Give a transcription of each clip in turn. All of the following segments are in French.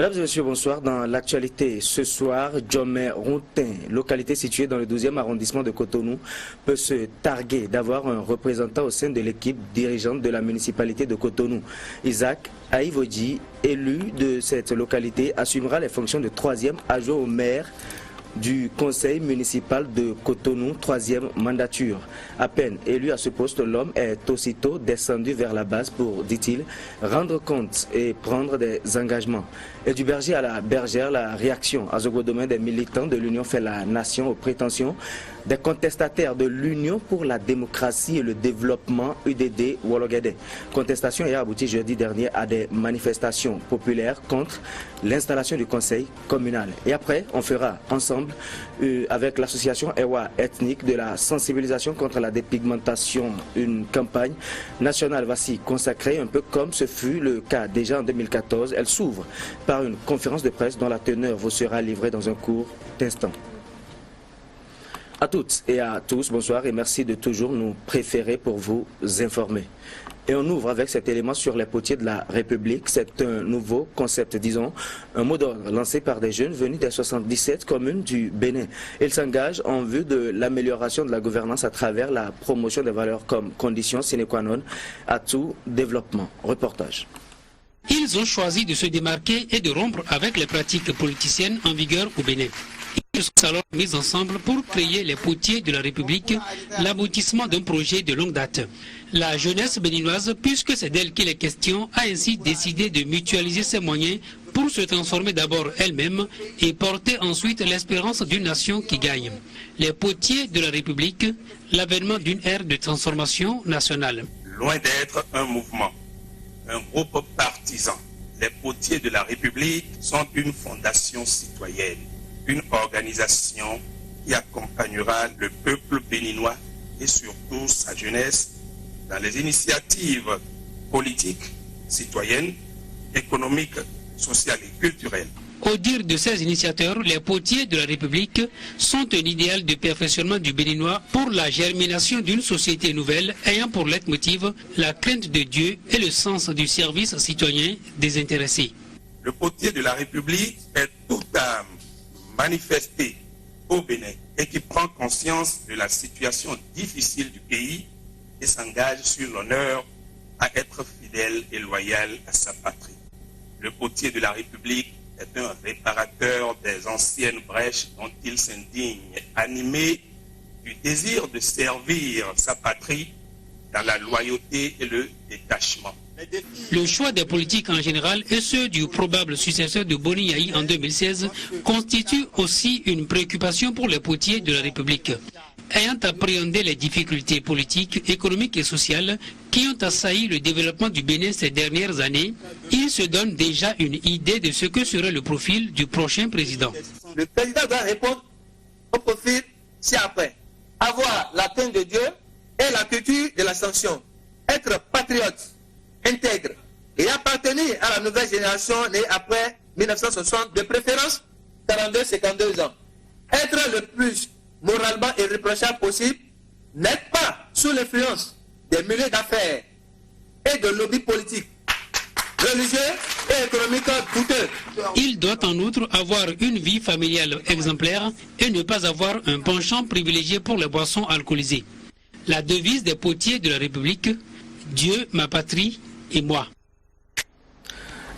Mesdames et messieurs, bonsoir. Dans l'actualité ce soir, Djomé-Rontin, localité située dans le 12e arrondissement de Cotonou, peut se targuer d'avoir un représentant au sein de l'équipe dirigeante de la municipalité de Cotonou. Isaac Aïvodji, élu de cette localité, assumera les fonctions de 3e adjoint au maire du conseil municipal de Cotonou, 3e mandature. À peine élu à ce poste, l'homme est aussitôt descendu vers la base pour, dit-il, rendre compte et prendre des engagements. Et du berger à la bergère, la réaction à Zogodomé des militants de l'Union fait la nation aux prétentions des contestataires de l'Union pour la démocratie et le développement UDD Wologede. Contestation ayant abouti jeudi dernier à des manifestations populaires contre l'installation du conseil communal. Et après, on fera ensemble avec l'association Ewa Ethnique de la sensibilisation contre la dépigmentation, une campagne nationale voici consacrée un peu comme ce fut le cas déjà en 2014. Elle s'ouvre par une conférence de presse dont la teneur vous sera livrée dans un court instant. À toutes et à tous, bonsoir et merci de toujours nous préférer pour vous informer. Et on ouvre avec cet élément sur les potiers de la République. C'est un nouveau concept, disons, un mot d'ordre lancé par des jeunes venus des 77 communes du Bénin. Ils s'engagent en vue de l'amélioration de la gouvernance à travers la promotion des valeurs comme condition sine qua non à tout développement. Reportage. Ils ont choisi de se démarquer et de rompre avec les pratiques politiciennes en vigueur au Bénin. Ils sont alors mis ensemble pour créer les potiers de la République, l'aboutissement d'un projet de longue date. La jeunesse béninoise, puisque c'est d'elle qu'il est question, a ainsi décidé de mutualiser ses moyens pour se transformer d'abord elle-même et porter ensuite l'espérance d'une nation qui gagne. Les potiers de la République, l'avènement d'une ère de transformation nationale. Loin d'être un mouvement, un groupe partisan, les potiers de la République sont une fondation citoyenne. Une organisation qui accompagnera le peuple béninois et surtout sa jeunesse dans les initiatives politiques, citoyennes, économiques, sociales et culturelles. Au dire de ces initiateurs, les potiers de la République sont un idéal de perfectionnement du béninois pour la germination d'une société nouvelle ayant pour leitmotiv la crainte de Dieu et le sens du service citoyen désintéressé. Le potier de la République est toute âme manifesté au Bénin et qui prend conscience de la situation difficile du pays et s'engage sur l'honneur à être fidèle et loyal à sa patrie. Le potier de la République est un réparateur des anciennes brèches dont il s'indigne, animé du désir de servir sa patrie dans la loyauté et le détachement. Le choix des politiques en général et ceux du probable successeur de Boni Yahi en 2016 constituent aussi une préoccupation pour les potiers de la République. Ayant appréhendé les difficultés politiques, économiques et sociales qui ont assailli le développement du Bénin ces dernières années, ils se donnent déjà une idée de ce que serait le profil du prochain président. Le président doit répondre au profil ci-après. Avoir la crainte de Dieu et la culture de la sanction. Être patriote, intègre et appartenir à la nouvelle génération née après 1960, de préférence 42-52 ans. Être le plus moralement irréprochable possible, n'être pas sous l'influence des milieux d'affaires et de lobbies politiques, religieux et économiques coûteux. Il doit en outre avoir une vie familiale exemplaire et ne pas avoir un penchant privilégié pour les boissons alcoolisées. La devise des potiers de la République, Dieu, ma patrie et moi.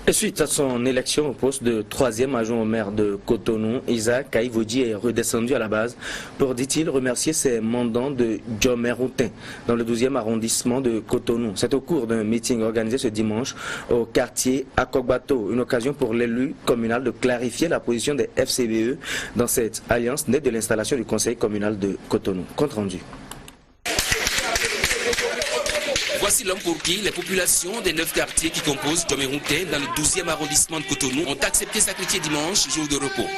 Et suite à son élection au poste de 3e adjoint au maire de Cotonou, Isaac Aïvodji est redescendu à la base pour, dit-il, remercier ses mandants de Djomé-Rontin dans le 12e arrondissement de Cotonou. C'est au cours d'un meeting organisé ce dimanche au quartier Akogbato, une occasion pour l'élu communal de clarifier la position des FCBE dans cette alliance née de l'installation du conseil communal de Cotonou. Compte rendu. Voici l'homme pour qui les populations des 9 quartiers qui composent Djomé-Rontin dans le 12e arrondissement de Cotonou ont accepté sacrifier dimanche, jour de repos.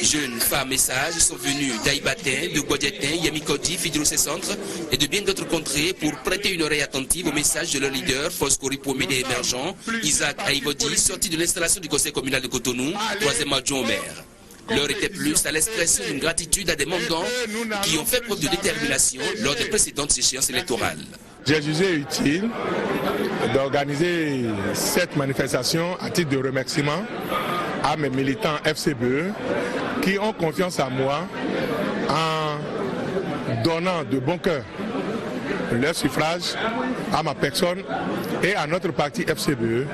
Jeunes, femmes et sages sont venus d'Aïbatin, de Guadietin, Yamikodi, Fidrocé-Centre et de bien d'autres contrées pour prêter une oreille attentive au message de leur leader, Foscori Pomé des émergents, Isaac Aïvodji, sorti de l'installation du conseil communal de Cotonou, 3e adjoint au maire. L'heure était plus à l'expression d'une gratitude à des mandants qui ont fait preuve de détermination lors des précédentes échéances électorales. J'ai jugé utile d'organiser cette manifestation à titre de remerciement à mes militants FCBE qui ont confiance en moi en donnant de bon cœur leur suffrage à ma personne et à notre parti FCBE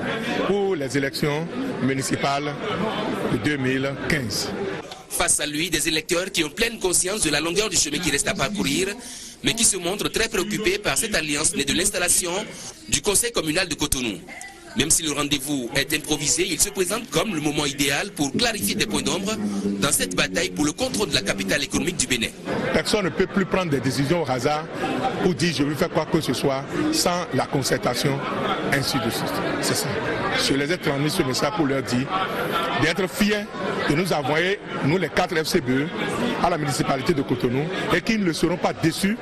pour les élections municipales de 2015. Face à lui, des électeurs qui ont pleine conscience de la longueur du chemin qui reste à parcourir, mais qui se montrent très préoccupés par cette alliance née de l'installation du Conseil communal de Cotonou. Même si le rendez-vous est improvisé, il se présente comme le moment idéal pour clarifier des points d'ombre dans cette bataille pour le contrôle de la capitale économique du Bénin. Personne ne peut plus prendre des décisions au hasard ou dire je veux faire quoi que ce soit sans la concertation, ainsi de suite. C'est ça. Je les ai transmis ce message pour leur dire d'être fiers de nous envoyer, nous les 4 FCBE, à la municipalité de Cotonou et qu'ils ne seront pas déçus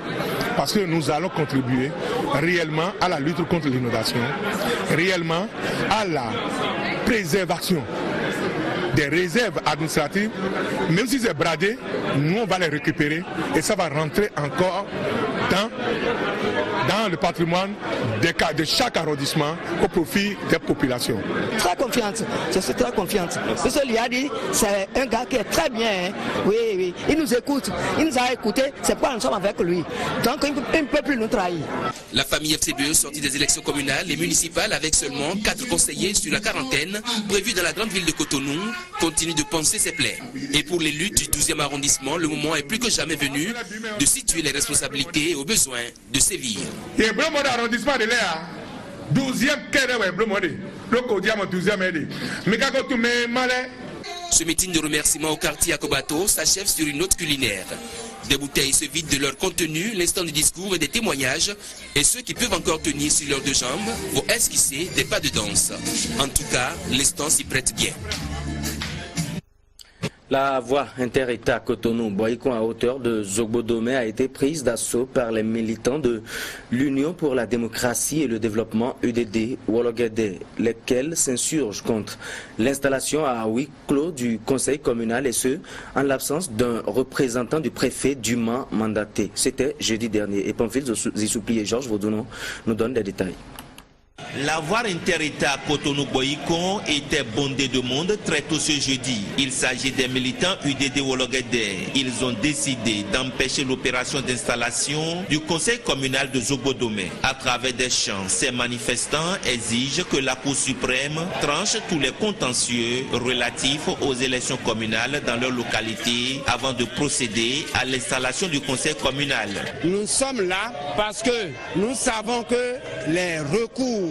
parce que nous allons contribuer réellement à la lutte contre l'inondation, réellement à la préservation des réserves administratives. Même si c'est bradé, nous on va les récupérer et ça va rentrer encore dans le patrimoine de chaque arrondissement au profit des populations. Très confiante, je suis très confiante. Monsieur Liadi, c'est un gars qui est très bien. Hein. Oui, il nous écoute, il nous a écoutés, c'est pourquoi nous sommes avec lui. Donc il ne peut plus nous trahir. La famille FCBE sortie des élections communales et municipales avec seulement 4 conseillers sur la quarantaine prévus dans la grande ville de Cotonou continue de penser ses plaies. Et pour les luttes du 12e arrondissement, le moment est plus que jamais venu de situer les responsabilités et aux besoins de sévir. Arrondissement de l'air, 12e Ce meeting de remerciement au quartier Akobato s'achève sur une note culinaire. Des bouteilles se vident de leur contenu, l'instant du discours et des témoignages, et ceux qui peuvent encore tenir sur leurs 2 jambes vont esquisser des pas de danse. En tout cas, l'instant s'y prête bien. La voie inter-État Cotonou-Boycon à hauteur de Zogbo-Domé a été prise d'assaut par les militants de l'Union pour la démocratie et le développement UDD Wologede, lesquels s'insurgent contre l'installation à huis clos du conseil communal et ce, en l'absence d'un représentant du préfet dûment mandaté. C'était jeudi dernier. Et Pamphile Zissoupli et Georges Vaudounon nous donnent des détails. La voie inter-État Cotonou-Boycon était bondée de monde très tôt ce jeudi. Il s'agit des militants UDD Wologede. Ils ont décidé d'empêcher l'opération d'installation du conseil communal de Zogbo-Domé. À travers des chants, ces manifestants exigent que la Cour suprême tranche tous les contentieux relatifs aux élections communales dans leur localité avant de procéder à l'installation du conseil communal. Nous sommes là parce que nous savons que les recours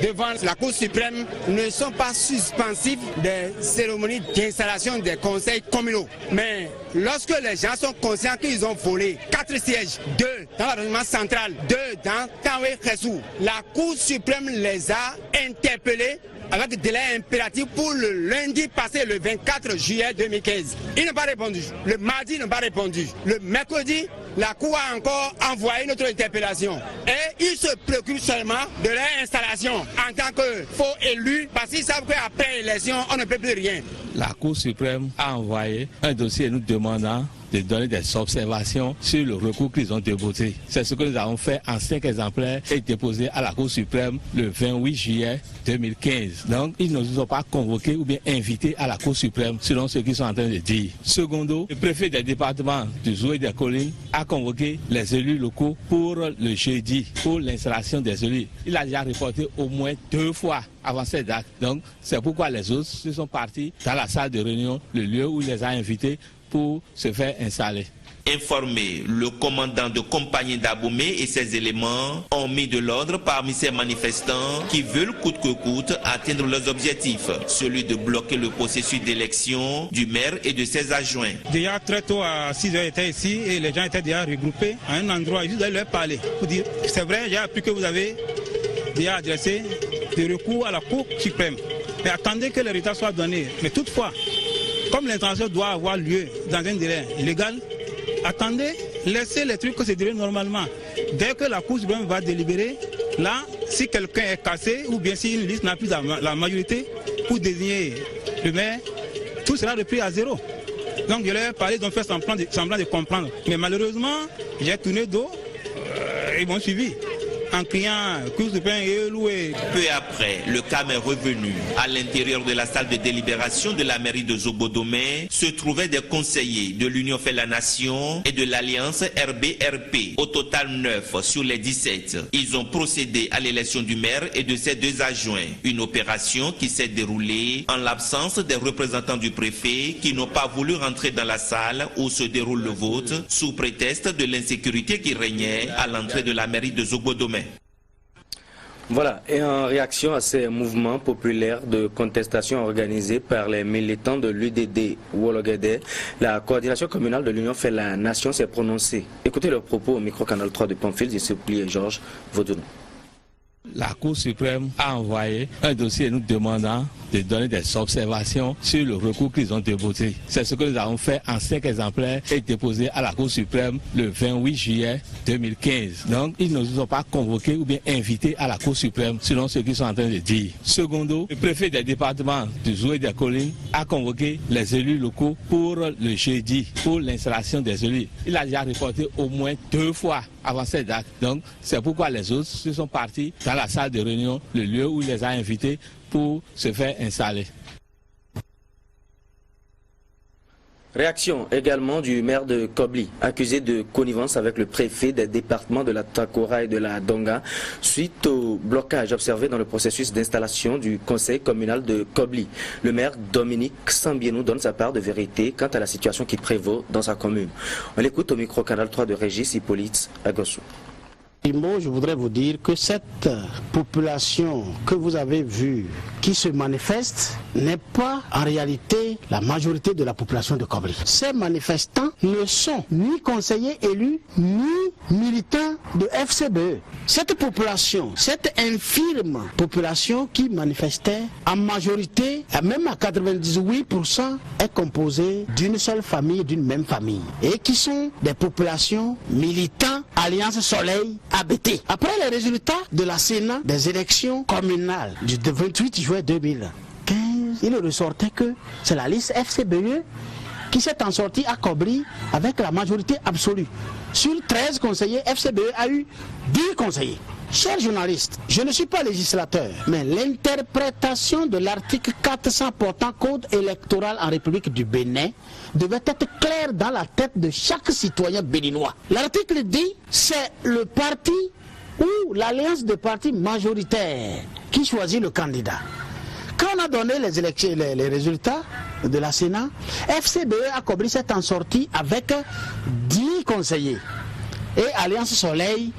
devant la Cour suprême ne sont pas suspensifs des cérémonies d'installation des conseils communaux. Mais lorsque les gens sont conscients qu'ils ont volé 4 sièges, 2 dans l'arrondissement central, 2 dans Tanwe-Khessou, la Cour suprême les a interpellés avec délai impératif pour le lundi passé, le 24 juillet 2015. Ils n'ont pas répondu. Le mardi, ils n'ont pas répondu. Le mercredi, la Cour a encore envoyé notre interpellation. Et ils se préoccupent seulement de leur installation en tant que faux élus, parce qu'ils savent qu'après l'élection, on ne peut plus rien. La Cour suprême a envoyé un dossier nous demandant de donner des observations sur le recours qu'ils ont déposé. C'est ce que nous avons fait en 5 exemplaires et déposé à la Cour suprême le 28 juillet 2015. Donc, ils ne nous ont pas convoqués ou bien invités à la Cour suprême selon ce qu'ils sont en train de dire. Secondo, le préfet des départements du Zou et des Collines a convoqué les élus locaux pour le jeudi, pour l'installation des élus. Il a déjà reporté au moins 2 fois avant cette date. Donc, c'est pourquoi les autres se sont partis dans la salle de réunion, le lieu où il les a invités pour se faire installer. Informé, le commandant de compagnie d'Aboumé et ses éléments ont mis de l'ordre parmi ces manifestants qui veulent coûte que coûte atteindre leurs objectifs, celui de bloquer le processus d'élection du maire et de ses adjoints. Déjà très tôt à 6 h j'étais ici et les gens étaient déjà regroupés à un endroit, juste d'aller leur parler pour dire c'est vrai, j'ai appris que vous avez déjà adressé des recours à la Cour suprême. Mais attendez que le résultat soit donné. Mais toutefois, comme l'intention doit avoir lieu dans un délai légal, attendez, laissez les trucs se dérouler normalement. Dès que la Cour suprême va délibérer, là, si quelqu'un est cassé ou bien si une liste n'a plus la majorité pour désigner le maire, tout sera repris à zéro. Donc je leur ai parlé, ils ont fait semblant de comprendre. Mais malheureusement, j'ai tourné dos, ils m'ont suivi. en criant Cour suprême et loué. Peu après, le calme est revenu. À l'intérieur de la salle de délibération de la mairie de Zobodomé se trouvaient des conseillers de l'Union fait la Nation et de l'Alliance RBRP. Au total 9 sur les 17. Ils ont procédé à l'élection du maire et de ses 2 adjoints. Une opération qui s'est déroulée en l'absence des représentants du préfet qui n'ont pas voulu rentrer dans la salle où se déroule le vote sous prétexte de l'insécurité qui régnait à l'entrée de la mairie de Zobodomé. Voilà, et en réaction à ces mouvements populaires de contestation organisés par les militants de l'UDD Wologede, la coordination communale de l'Union fait la Nation s'est prononcée. Écoutez leurs propos au micro-canal 3 de Pamphile, il supplie Georges Vaudounou. La Cour suprême a envoyé un dossier nous demandant de donner des observations sur le recours qu'ils ont déposé. C'est ce que nous avons fait en 5 exemplaires et déposé à la Cour suprême le 28 juillet 2015. Donc, ils ne nous ont pas convoqués ou bien invités à la Cour suprême, selon ce qu'ils sont en train de dire. Secondo, le préfet des départements du Zoué des Collines a convoqué les élus locaux pour le jeudi, pour l'installation des élus. Il a déjà reporté au moins 2 fois avant cette date. Donc, c'est pourquoi les autres se sont partis dans la salle de réunion, le lieu où il les a invités pour se faire installer. Réaction également du maire de Kobli, accusé de connivence avec le préfet des départements de la Takora et de la Donga, suite au blocage observé dans le processus d'installation du conseil communal de Kobli. Le maire Dominique Sambienou donne sa part de vérité quant à la situation qui prévaut dans sa commune. On l'écoute au micro-canal 3 de Régis Hippolyte Agossou. Je voudrais vous dire que cette population que vous avez vue qui se manifeste n'est pas en réalité la majorité de la population de Kobli. Ces manifestants ne sont ni conseillers élus ni militants de FCBE. Cette population, cette infirme population qui manifestait en majorité, même à 98%, est composée d'une seule famille, d'une même famille. Et qui sont des populations militants Alliance Soleil ABT. Après les résultats de la Sénat des élections communales du 28 juin 2015, il ressortait que c'est la liste FCBE qui s'est en sortie à Kobli avec la majorité absolue. Sur 13 conseillers, FCBE a eu 10 conseillers. Chers journalistes, je ne suis pas législateur, mais l'interprétation de l'article 400 portant code électoral en République du Bénin devait être claire dans la tête de chaque citoyen béninois. L'article dit c'est le parti ou l'alliance de partis majoritaires qui choisit le candidat. Quand on a donné les résultats de la Sénat, FCBE à Kobli s'est en sorti avec 10 conseillers et Alliance Soleil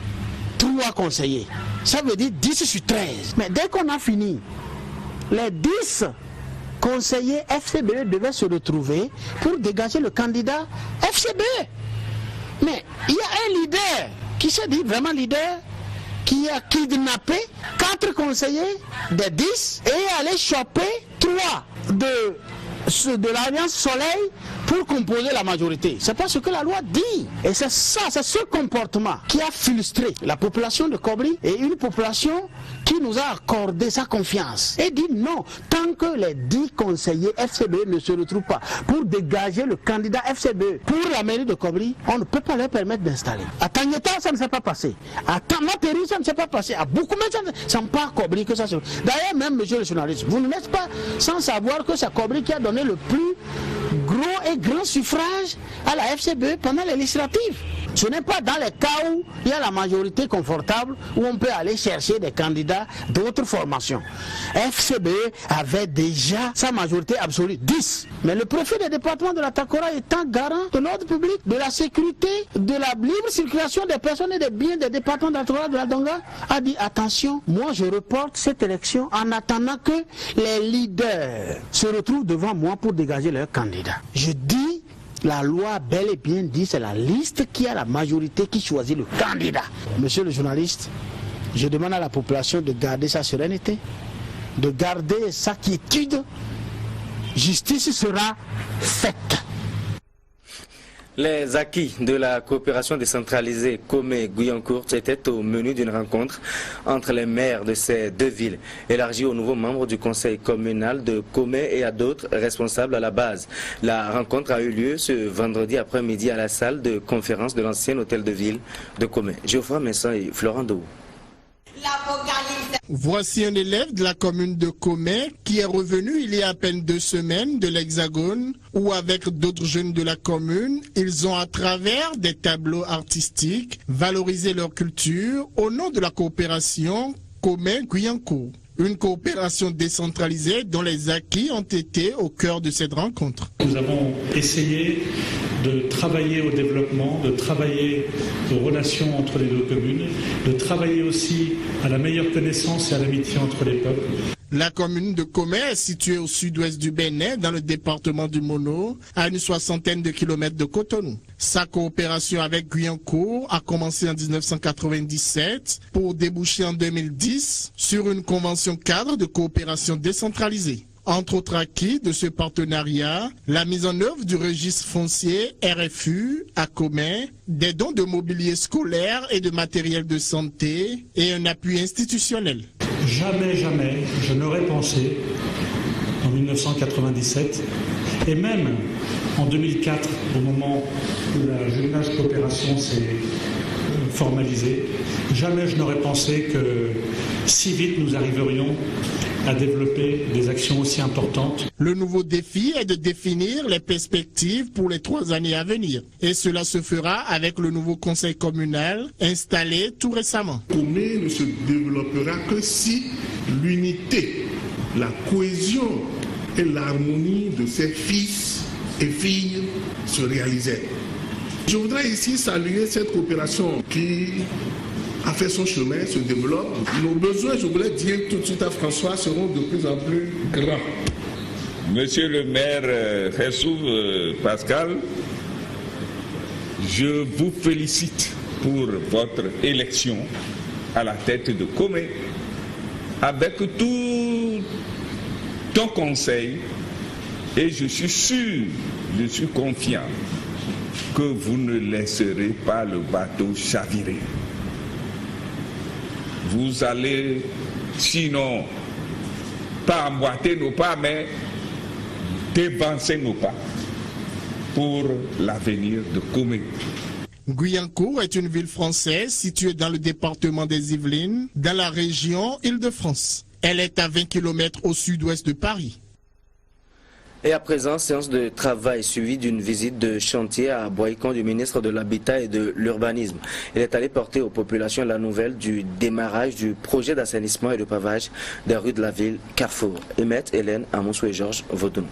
3 conseillers. Ça veut dire 10 sur 13. Mais dès qu'on a fini, les 10 conseillers FCBE devaient se retrouver pour dégager le candidat FCBE. Mais il y a un leader qui se dit vraiment leader, qui a kidnappé 4 conseillers des 10 et est allé choper 3 de l'Alliance Soleil pour composer la majorité. C'est pas ce que la loi dit. Et c'est ça, c'est ce comportement qui a frustré la population de Kobli et une population qui nous a accordé sa confiance. Et dit non, tant que les 10 conseillers FCBE ne se retrouvent pas pour dégager le candidat FCBE pour la mairie de Kobli, on ne peut pas leur permettre d'installer. À Tanyeta, ça ne s'est pas passé. À Materi, ça ne s'est pas passé. À Boukoumé, ça ne pas à Kobli que ça se... D'ailleurs, même monsieur le journaliste, vous n'êtes pas sans savoir que c'est Kobli qui a donné le plus gros et grand suffrage à la FCBE pendant les législatives. Ce n'est pas dans les cas où il y a la majorité confortable où on peut aller chercher des candidats d'autres formations. FCBE avait déjà sa majorité absolue, 10. Mais le préfet des départements de la Takora étant garant de l'ordre public, de la sécurité, de la libre circulation des personnes et des biens des départements de la Takora de la Donga, a dit attention, moi je reporte cette élection en attendant que les leaders se retrouvent devant moi pour dégager leurs candidats. Je dis, la loi bel et bien dit, c'est la liste qui a la majorité qui choisit le candidat. Monsieur le journaliste, je demande à la population de garder sa sérénité, de garder sa quiétude. Justice sera faite. Les acquis de la coopération décentralisée Komé-Guyancourt étaient au menu d'une rencontre entre les maires de ces 2 villes, élargie aux nouveaux membres du conseil communal de Komé et à d'autres responsables à la base. La rencontre a eu lieu ce vendredi après-midi à la salle de conférence de l'ancien hôtel de ville de Komé. Geoffroy Messin et Florent Dou. Voici un élève de la commune de Comé qui est revenu il y a à peine 2 semaines de l'Hexagone où avec d'autres jeunes de la commune, ils ont à travers des tableaux artistiques valorisé leur culture au nom de la coopération Comé-Guyancourt. Une coopération décentralisée dont les acquis ont été au cœur de cette rencontre. Nous avons essayé de travailler au développement, de travailler aux relations entre les deux communes, de travailler aussi à la meilleure connaissance et à l'amitié entre les peuples. La commune de Comé est située au sud-ouest du Bénin, dans le département du Mono, à une 60aine de kilomètres de Cotonou. Sa coopération avec Guyancourt a commencé en 1997 pour déboucher en 2010 sur une convention cadre de coopération décentralisée. Entre autres acquis de ce partenariat, la mise en œuvre du registre foncier RFU à Comé, des dons de mobilier scolaire et de matériel de santé et un appui institutionnel. Jamais, je n'aurais pensé, en 1997, et même en 2004, au moment où la Jeunesse Coopération s'est formalisée, jamais je n'aurais pensé que si vite nous arriverions à développer des actions aussi importantes. Le nouveau défi est de définir les perspectives pour les 3 années à venir. Et cela se fera avec le nouveau conseil communal installé tout récemment. Comé ne se développera que si l'unité, la cohésion et l'harmonie de ses fils et filles se réalisaient. Je voudrais ici saluer cette coopération qui a fait son chemin, se développe. Nos besoins, je voulais dire tout de suite à François, seront de plus en plus grands. Monsieur le maire Ressouf Pascal, je vous félicite pour votre élection à la tête de Comé. Avec tout ton conseil, et je suis sûr, je suis confiant que vous ne laisserez pas le bateau chavirer. Vous allez, sinon, pas emboîter nos pas, mais dévancer nos pas pour l'avenir de Comé. Guyancourt est une ville française située dans le département des Yvelines, dans la région Île-de-France. Elle est à 20 km au sud-ouest de Paris. Et à présent, séance de travail suivie d'une visite de chantier à Boycon du ministre de l'Habitat et de l'Urbanisme. Il est allé porter aux populations la nouvelle du démarrage du projet d'assainissement et de pavage des rues de la ville Carrefour. Emet Hélène Amonsou et Georges Vaudon.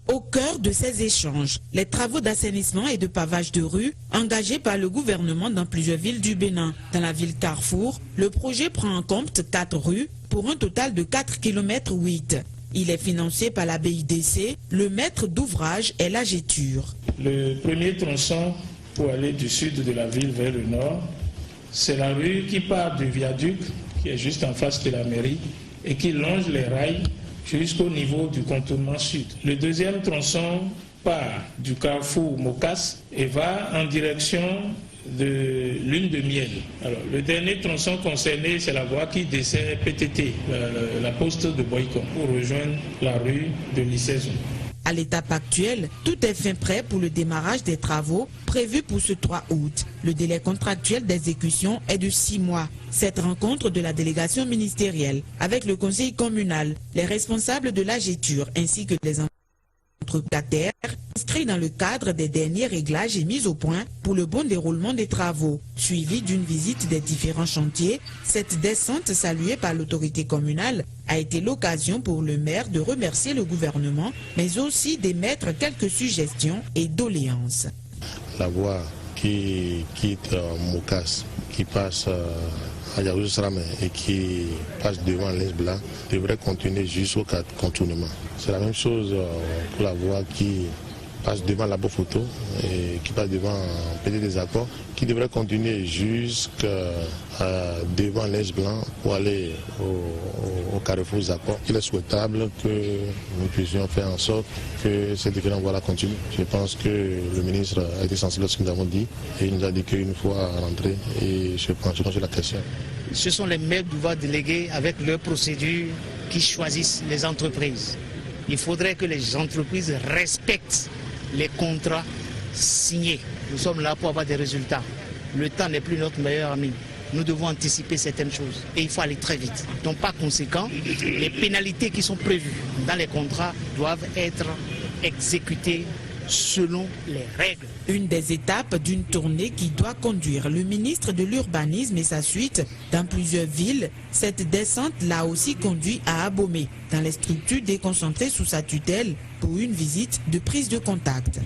Au cœur de ces échanges, les travaux d'assainissement et de pavage de rue engagés par le gouvernement dans plusieurs villes du Bénin. Dans la ville Carrefour, le projet prend en compte 4 rues pour un total de 4,8 km. Il est financé par la BIDC. Le maître d'ouvrage est la Géture. Le premier tronçon pour aller du sud de la ville vers le nord, c'est la rue qui part du viaduc, qui est juste en face de la mairie, et qui longe les rails jusqu'au niveau du contournement sud. Le deuxième tronçon part du carrefour Mocas et va en direction de Lune de Miel. Alors, le dernier tronçon concerné, c'est la voie qui dessert PTT, la poste de Boycon, pour rejoindre la rue de Lisaison. À l'étape actuelle, tout est fin prêt pour le démarrage des travaux prévus pour ce 3 août. Le délai contractuel d'exécution est de 6 mois. Cette rencontre de la délégation ministérielle avec le conseil communal, les responsables de la Géture ainsi que les entrepreneurs inscrits dans le cadre des derniers réglages et mises au point pour le bon déroulement des travaux. Suivi d'une visite des différents chantiers, cette descente saluée par l'autorité communale a été l'occasion pour le maire de remercier le gouvernement, mais aussi d'émettre quelques suggestions et doléances. La voie qui quitte Mocas, qui passe à Yaouzramé et qui passe devant l'Esbla devrait continuer jusqu'au contournement. C'est la même chose pour la voie qui passe devant la Beauphoto et qui passe devant Petit des Accords, qui devrait continuer jusqu'à devant l'Est Blanc pour aller au carrefour des Accords. Il est souhaitable que nous puissions faire en sorte que ces différentes voies-là continuent. Je pense que le ministre a été sensible à ce que nous avons dit et il nous a dit qu'une fois rentré, et je pense sur la question. Ce sont les maires d'ouvrage délégués avec leurs procédures qui choisissent les entreprises. Il faudrait que les entreprises respectent les contrats signés. Nous sommes là pour avoir des résultats. Le temps n'est plus notre meilleur ami. nous devons anticiper certaines choses et il faut aller très vite. Donc par conséquent, les pénalités qui sont prévues dans les contrats doivent être exécutées selon les règles. Une des étapes d'une tournée qui doit conduire le ministre de l'Urbanisme et sa suite dans plusieurs villes. Cette descente l'a aussi conduit à Abomey, dans les structures déconcentrées sous sa tutelle, pour une visite de prise de contact.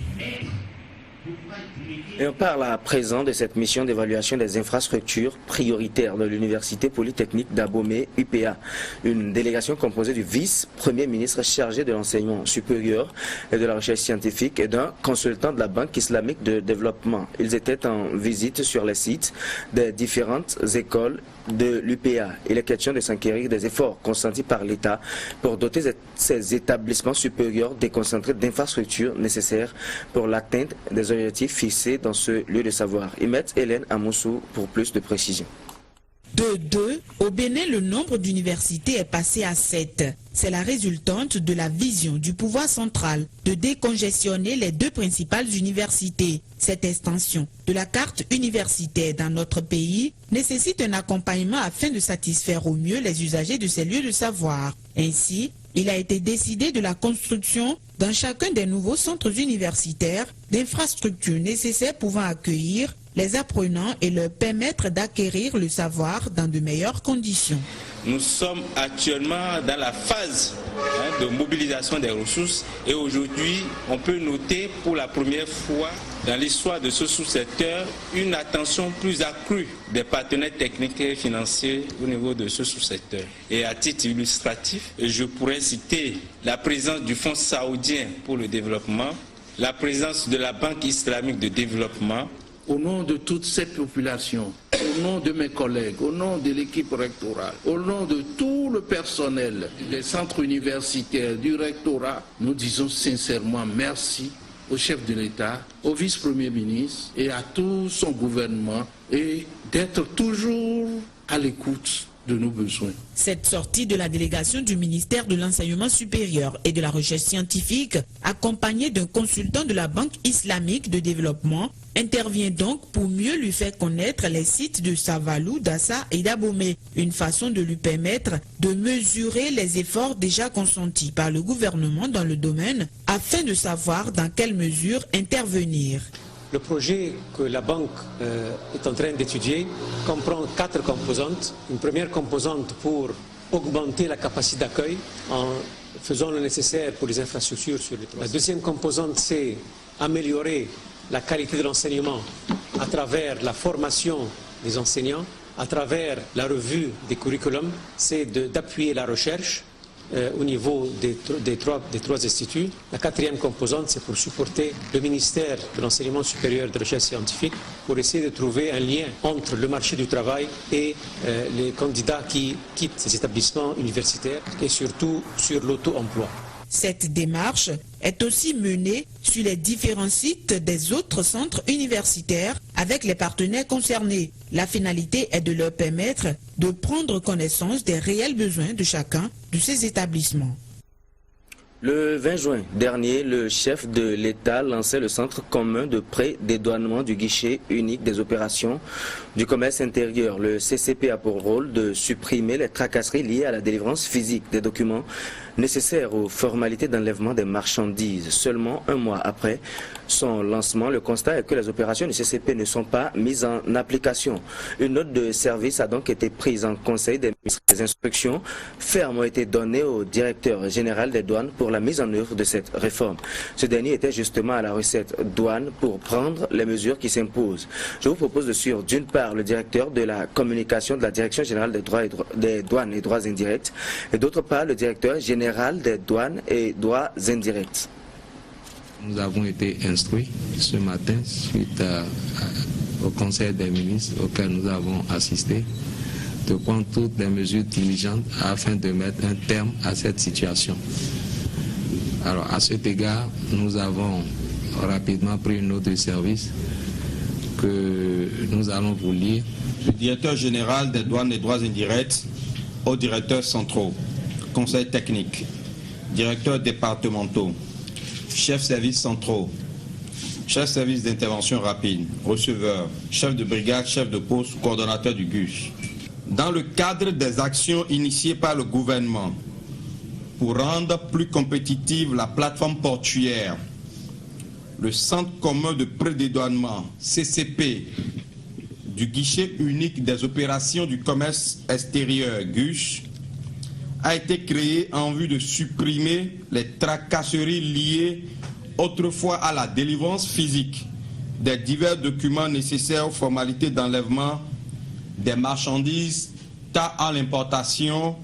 Et on parle à présent de cette mission d'évaluation des infrastructures prioritaires de l'Université Polytechnique d'Abomey, UPA. Une délégation composée du vice-premier ministre chargé de l'enseignement supérieur et de la recherche scientifique et d'un consultant de la Banque islamique de développement. Ils étaient en visite sur les sites des différentes écoles de l'UPA. Il est question de s'enquérir des efforts consentis par l'État pour doter ces établissements supérieurs déconcentrés d'infrastructures nécessaires pour l'atteinte des objectifs fixés dans ce lieu de savoir. Imet Hélène Amoussou pour plus de précisions. De 2, au Bénin, le nombre d'universités est passé à 7. C'est la résultante de la vision du pouvoir central de décongestionner les 2 principales universités. Cette extension de la carte universitaire dans notre pays nécessite un accompagnement afin de satisfaire au mieux les usagers de ces lieux de savoir. Ainsi, il a été décidé de la construction dans chacun des nouveaux centres universitaires d'infrastructures nécessaires pouvant accueillir les apprenants et leur permettre d'acquérir le savoir dans de meilleures conditions. Nous sommes actuellement dans la phase de mobilisation des ressources et aujourd'hui, on peut noter pour la première fois dans l'histoire de ce sous-secteur une attention plus accrue des partenaires techniques et financiers au niveau de ce sous-secteur. Et à titre illustratif, je pourrais citer la présence du Fonds saoudien pour le développement, la présence de la Banque islamique de développement. Au nom de toutes ces populations, au nom de mes collègues, au nom de l'équipe rectorale, au nom de tout le personnel des centres universitaires, du rectorat, nous disons sincèrement merci au chef de l'État, au vice-premier ministre et à tout son gouvernement et d'être toujours à l'écoute de nos besoins. Cette sortie de la délégation du ministère de l'Enseignement supérieur et de la recherche scientifique, accompagnée d'un consultant de la Banque islamique de développement, intervient donc pour mieux lui faire connaître les sites de Savalou, d'Assa et d'Abomey. Une façon de lui permettre de mesurer les efforts déjà consentis par le gouvernement dans le domaine afin de savoir dans quelle mesure intervenir. Le projet que la Banque est en train d'étudier comprend 4 composantes. Une première composante pour augmenter la capacité d'accueil en faisant le nécessaire pour les infrastructures sur les 3. La deuxième composante, c'est améliorer la qualité de l'enseignement à travers la formation des enseignants, à travers la revue des curriculums, c'est d'appuyer la recherche au niveau des trois instituts. La quatrième composante, c'est pour supporter le ministère de l'Enseignement supérieur et de la recherche scientifique pour essayer de trouver un lien entre le marché du travail et les candidats qui quittent ces établissements universitaires et surtout sur l'auto-emploi. Cette démarche est aussi menée sur les différents sites des autres centres universitaires avec les partenaires concernés. La finalité est de leur permettre de prendre connaissance des réels besoins de chacun de ces établissements. Le 20 juin dernier, le chef de l'État lançait le centre commun de pré-dédouanement du guichet unique des opérations du commerce intérieur. Le CCP a pour rôle de supprimer les tracasseries liées à la délivrance physique des documents nécessaires aux formalités d'enlèvement des marchandises. Seulement un mois après son lancement, le constat est que les opérations du CCP ne sont pas mises en application. Une note de service a donc été prise en conseil des ministres. Des instructions fermes ont été données au directeur général des douanes pour la mise en œuvre de cette réforme. Ce dernier était justement à la recette douane pour prendre les mesures qui s'imposent. Je vous propose de suivre d'une part le directeur de la communication de la Direction générale des douanes et droits indirects et d'autre part le directeur général des douanes et droits indirects. Nous avons été instruits ce matin suite au Conseil des ministres auquel nous avons assisté de prendre toutes les mesures diligentes afin de mettre un terme à cette situation. Alors à cet égard, nous avons rapidement pris une note de service que nous allons vous lire. Le directeur général des douanes et droits indirects aux directeurs centraux, conseil technique, directeurs départementaux, chefs services centraux, chef service d'intervention rapide, receveur, chef de brigade, chef de poste, coordonnateur du GUS. Dans le cadre des actions initiées par le gouvernement pour rendre plus compétitive la plateforme portuaire, le Centre commun de prédédouanement, CCP, du guichet unique des opérations du commerce extérieur, GUS, a été créé en vue de supprimer les tracasseries liées autrefois à la délivrance physique des divers documents nécessaires aux formalités d'enlèvement des marchandises tant à l'importation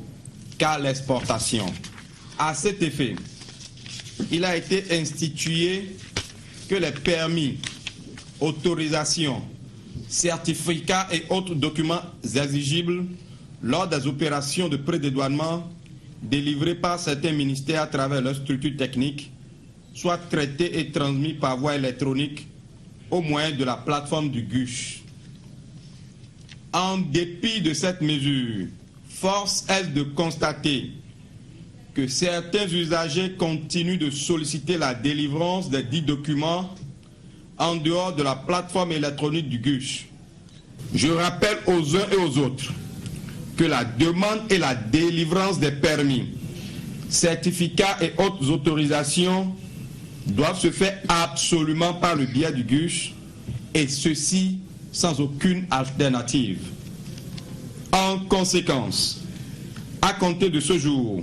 qu'à l'exportation. À cet effet, il a été institué que les permis, autorisations, certificats et autres documents exigibles lors des opérations de prédédouanement délivrées par certains ministères à travers leurs structures techniques soient traités et transmis par voie électronique au moyen de la plateforme du GUS. En dépit de cette mesure, force est de constater que certains usagers continuent de solliciter la délivrance des dits documents en dehors de la plateforme électronique du GUS. Je rappelle aux uns et aux autres que la demande et la délivrance des permis, certificats et autres autorisations doivent se faire absolument par le biais du GUS, et ceci sans aucune alternative. En conséquence, à compter de ce jour,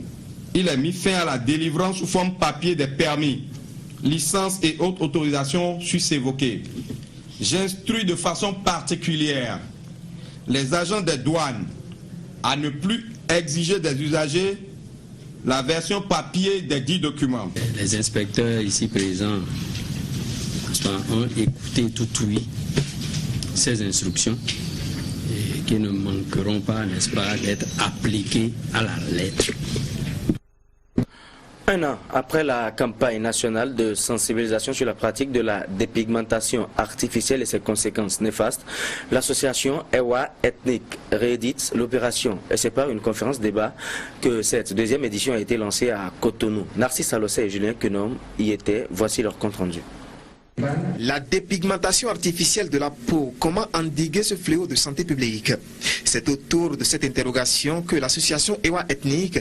il est mis fin à la délivrance sous forme papier des permis, licences et autres autorisations sus-évoquées. J'instruis de façon particulière les agents des douanes à ne plus exiger des usagers la version papier des dits documents. Les inspecteurs ici présents ont écouté tout oui ces instructions et qui ne manqueront pas, n'est-ce pas, d'être appliquées à la lettre. Un an après la campagne nationale de sensibilisation sur la pratique de la dépigmentation artificielle et ses conséquences néfastes, l'association EWA Ethnique réédite l'opération et c'est par une conférence débat que cette deuxième édition a été lancée à Cotonou. Narcisse Alossé et Julien Quenom y étaient, voici leur compte rendu. La dépigmentation artificielle de la peau, comment endiguer ce fléau de santé publique? C'est autour de cette interrogation que l'association EWA Ethnique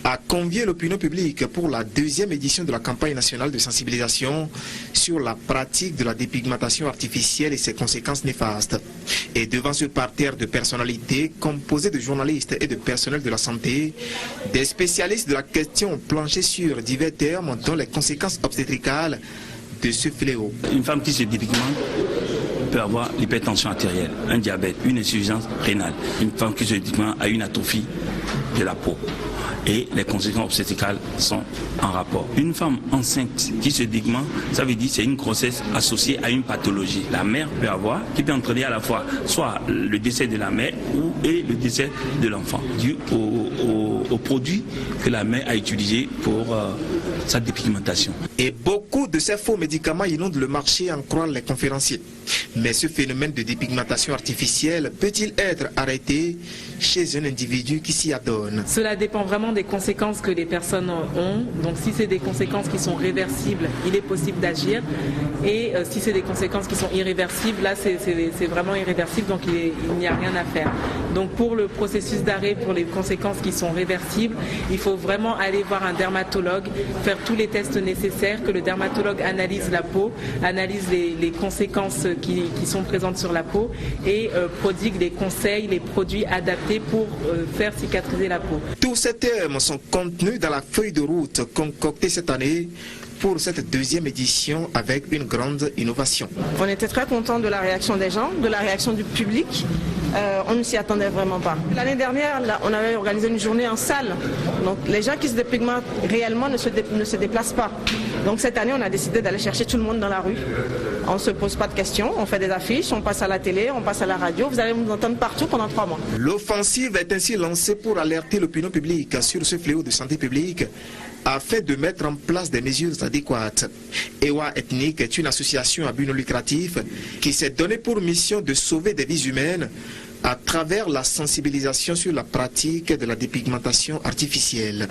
a convié l'opinion publique pour la deuxième édition de la campagne nationale de sensibilisation sur la pratique de la dépigmentation artificielle et ses conséquences néfastes. Et devant ce parterre de personnalités composé de journalistes et de personnels de la santé, des spécialistes de la question ont planché sur divers termes dont les conséquences obstétricales de ce fléau. Une femme qui se dépigmente peut avoir l'hypertension artérielle, un diabète, une insuffisance rénale. Une femme qui se dépigmente a une atrophie de la peau. Et les conséquences obstétricales sont en rapport. Une femme enceinte qui se dépigmente, ça veut dire que c'est une grossesse associée à une pathologie. La mère peut avoir, qui peut entraîner à la fois soit le décès de la mère et le décès de l'enfant, dû au produit que la mère a utilisé pour sa dépigmentation. Et beaucoup de ces faux médicaments inondent le marché, en croire les conférenciers. Mais ce phénomène de dépigmentation artificielle peut-il être arrêté chez un individu qui s'y adonne? Cela dépend vraiment des conséquences que les personnes ont. Donc si c'est des conséquences qui sont réversibles, il est possible d'agir. Et si c'est des conséquences qui sont irréversibles, là c'est vraiment irréversible, donc il n'y a rien à faire. Donc pour le processus d'arrêt, pour les conséquences qui sont réversibles, il faut vraiment aller voir un dermatologue, faire tous les tests nécessaires, que le dermatologue analyse la peau, analyse les conséquences qui sont présentes sur la peau et prodigue les conseils, les produits adaptés pour faire cicatriser la peau. Tous ces termes sont contenus dans la feuille de route concoctée cette année pour cette deuxième édition avec une grande innovation. On était très contents de la réaction des gens, de la réaction du public. On ne s'y attendait vraiment pas. L'année dernière, là, on avait organisé une journée en salle. Donc les gens qui se dépigmentent réellement ne se déplacent pas. Donc cette année, on a décidé d'aller chercher tout le monde dans la rue. On ne se pose pas de questions, on fait des affiches, on passe à la télé, on passe à la radio. Vous allez nous entendre partout pendant 3 mois. L'offensive est ainsi lancée pour alerter l'opinion publique sur ce fléau de santé publique afin de mettre en place des mesures adéquates. EWA Ethnique est une association à but non lucratif qui s'est donnée pour mission de sauver des vies humaines à travers la sensibilisation sur la pratique de la dépigmentation artificielle.